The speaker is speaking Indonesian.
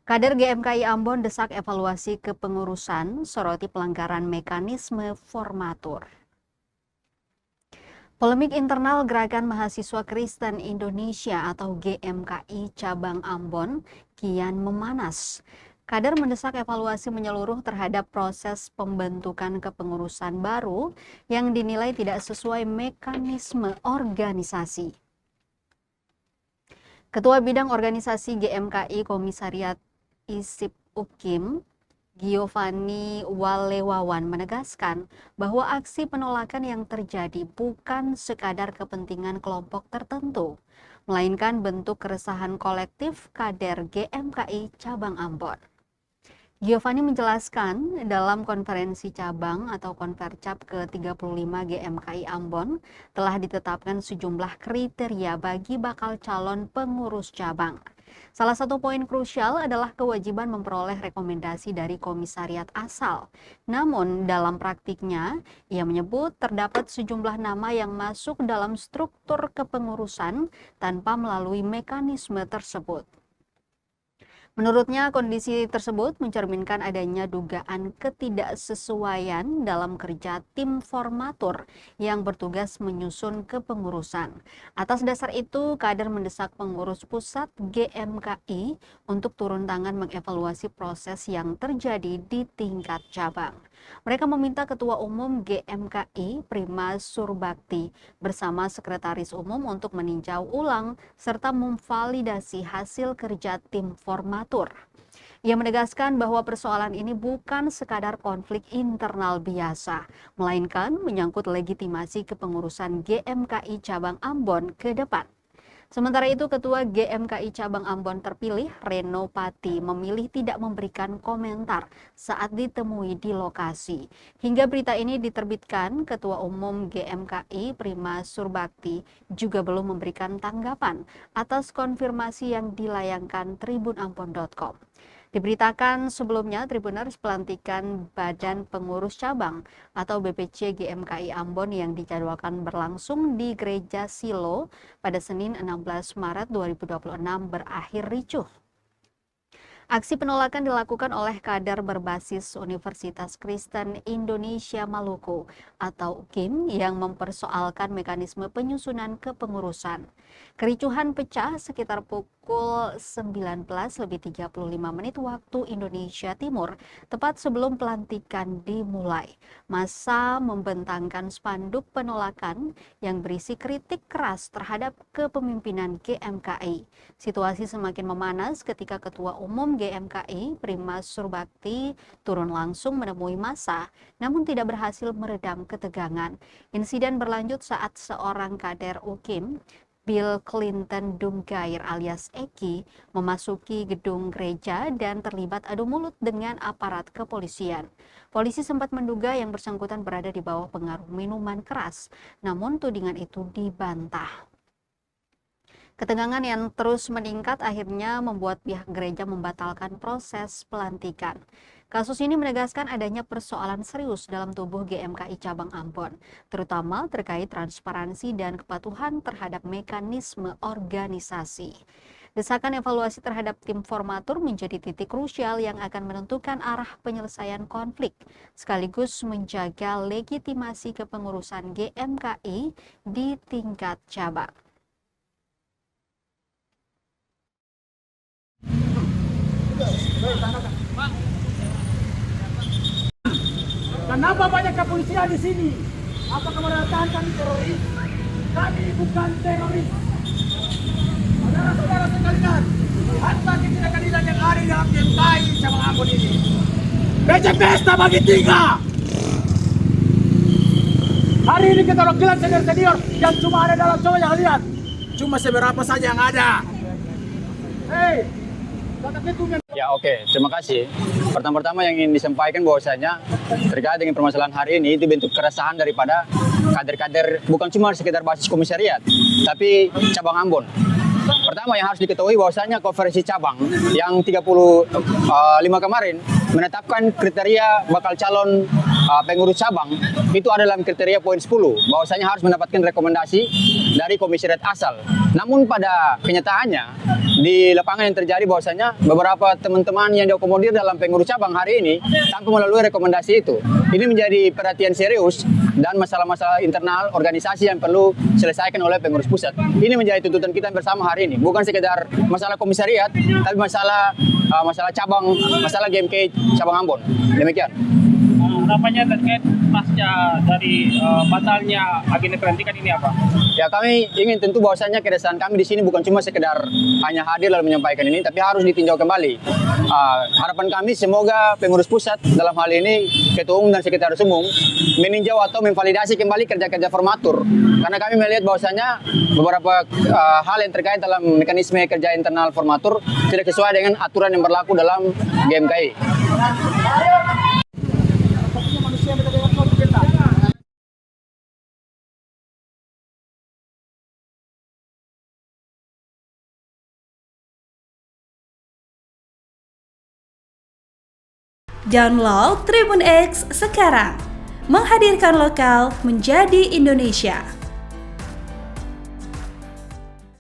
Kader GMKI Ambon desak evaluasi kepengurusan, soroti pelanggaran mekanisme formatur. Polemik internal Gerakan Mahasiswa Kristen Indonesia atau GMKI Cabang Ambon kian memanas. Kader mendesak evaluasi menyeluruh terhadap proses pembentukan kepengurusan baru yang dinilai tidak sesuai mekanisme organisasi. Ketua Bidang Organisasi GMKI Komisariat ISIP UKIM, Giovanni Walewawan menegaskan bahwa aksi penolakan yang terjadi bukan sekadar kepentingan kelompok tertentu, melainkan bentuk keresahan kolektif kader GMKI Cabang Ambon. Giovanni menjelaskan dalam konferensi cabang atau Konfercap ke-35 GMKI Ambon telah ditetapkan sejumlah kriteria bagi bakal calon pengurus cabang. Salah satu poin krusial adalah kewajiban memperoleh rekomendasi dari komisariat asal. Namun dalam praktiknya, ia menyebut terdapat sejumlah nama yang masuk dalam struktur kepengurusan tanpa melalui mekanisme tersebut. Menurutnya, kondisi tersebut mencerminkan adanya dugaan ketidaksesuaian dalam kerja tim formatur yang bertugas menyusun kepengurusan. Atas dasar itu, kader mendesak pengurus pusat GMKI untuk turun tangan mengevaluasi proses yang terjadi di tingkat cabang. Mereka meminta Ketua Umum GMKI Prima Surbakti bersama Sekretaris Umum untuk meninjau ulang serta memvalidasi hasil kerja tim formatur. Ia menegaskan bahwa persoalan ini bukan sekadar konflik internal biasa, melainkan menyangkut legitimasi kepengurusan GMKI Cabang Ambon ke depan. Sementara itu, Ketua GMKI Cabang Ambon terpilih, Reno Pati, memilih tidak memberikan komentar saat ditemui di lokasi. Hingga berita ini diterbitkan, Ketua Umum GMKI Prima Surbakti juga belum memberikan tanggapan atas konfirmasi yang dilayangkan tribunambon.com. Diberitakan sebelumnya, Tribuners pelantikan Badan Pengurus Cabang atau BPC GMKI Ambon yang dijadwalkan berlangsung di Gereja Silo pada Senin 16 Maret 2026 berakhir ricuh. Aksi penolakan dilakukan oleh kader berbasis Universitas Kristen Indonesia Maluku atau UKIM yang mempersoalkan mekanisme penyusunan kepengurusan. Kericuhan pecah sekitar pukul 19.35 waktu Indonesia Timur, tepat sebelum pelantikan dimulai. Massa membentangkan spanduk penolakan yang berisi kritik keras terhadap kepemimpinan GMKI. Situasi semakin memanas ketika Ketua Umum GMKI Prima Surbakti turun langsung menemui massa, namun tidak berhasil meredam ketegangan. Insiden berlanjut saat seorang kader UKIM, Bill Clinton Dumgair alias Eki, memasuki gedung gereja dan terlibat adu mulut dengan aparat kepolisian. Polisi sempat menduga yang bersangkutan berada di bawah pengaruh minuman keras, namun tudingan itu dibantah. Ketegangan yang terus meningkat akhirnya membuat pihak gereja membatalkan proses pelantikan. Kasus ini menegaskan adanya persoalan serius dalam tubuh GMKI Cabang Ambon, terutama terkait transparansi dan kepatuhan terhadap mekanisme organisasi. Desakan evaluasi terhadap tim formatur menjadi titik krusial yang akan menentukan arah penyelesaian konflik, sekaligus menjaga legitimasi kepengurusan GMKI di tingkat cabang. Kenapa banyak kepolisian di sini? Apakah mendatangkan teroris? Kami bukan teroris. Saudara-saudara sekalian, harta ketidakadilan yang ada di dalam GMKI Cabang Ambon ini. Becek pesta bagi tiga. Hari ini kita wakilan senior-senior yang cuma ada dalam coba yang lihat. Cuma seberapa saja yang ada. Hei, kata ketum yang... Ya oke, terima kasih. Pertama-tama yang ingin disampaikan bahwasanya terkait dengan permasalahan hari ini itu bentuk keresahan daripada kader-kader bukan cuma sekitar basis komisariat, tapi cabang Ambon. Pertama yang harus diketahui bahwasanya konferensi cabang yang 35 kemarin menetapkan kriteria bakal calon pengurus cabang itu adalah kriteria poin 10 bahwasanya harus mendapatkan rekomendasi dari komisariat asal. Namun pada kenyataannya di lapangan yang terjadi bahwasanya beberapa teman-teman yang diakomodir dalam pengurus cabang hari ini tanpa melalui rekomendasi itu. Ini menjadi perhatian serius dan masalah-masalah internal organisasi yang perlu diselesaikan oleh pengurus pusat. Ini menjadi tuntutan kita bersama hari ini, bukan sekedar masalah komisariat, tapi masalah cabang, masalah GMK cabang Ambon. Demikian. Harapannya terkait pasca dari batalnya agenda pelantikan ini apa? Ya, kami ingin tentu bahwasanya keresahan kami di sini bukan cuma sekedar hanya hadir lalu menyampaikan ini, tapi harus ditinjau kembali. Harapan kami semoga pengurus pusat dalam hal ini ketua umum dan sekretaris umum meninjau atau memvalidasi kembali kerja-kerja formatur, karena kami melihat bahwasanya beberapa hal yang terkait dalam mekanisme kerja internal formatur tidak sesuai dengan aturan yang berlaku dalam GMKI. Download Tribun X sekarang, menghadirkan lokal menjadi Indonesia.